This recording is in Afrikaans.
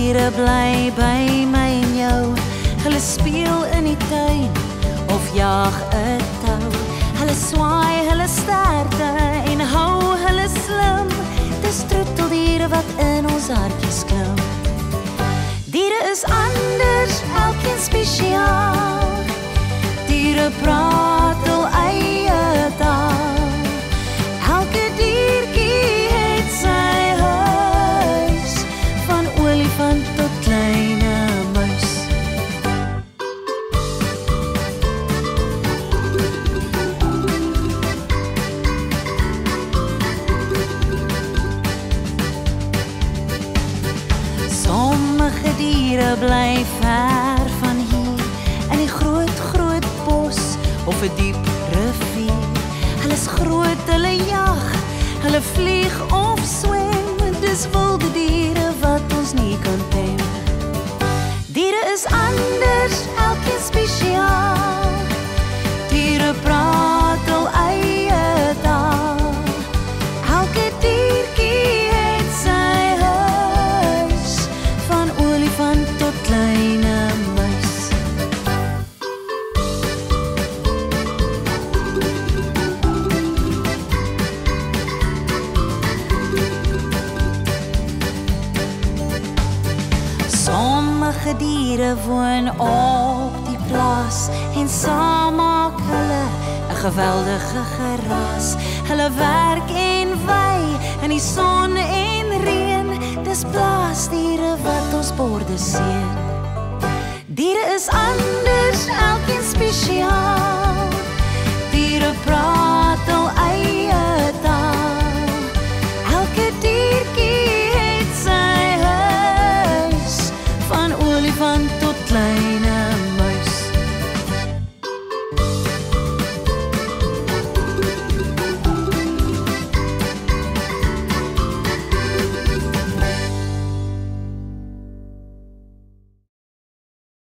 diere bly by my en jou. Hulle speel in die tuin of jaag 'n tou. Hulle swaai hulle sterte en hou hulle slim. Dis troeteldiere wat in ons hartjies klim. Diere is anders, elkeen spesiaal. Diere praat hul eie taal. Elke diertjie het sy huis, van olifant tot kleine muis. Sommige diere bly ver van hier, in die groot bos of 'n diep rivier. Hulle is groot, hulle jag, hulle vlieg of swem. Dis wilde diere wat ons nie kan tem. Diere is anders, elkeen spesiaal. Diere praat hul eie taal. Elke diertjie het sy huis, van olifant tot kleine muis. Sommige diere woon op die plaas en saam maak hulle 'n geweldige geraas. Hulle werk en wy in die son en reën. Dis plaasdiere wat ons borde seën. Diere is anders.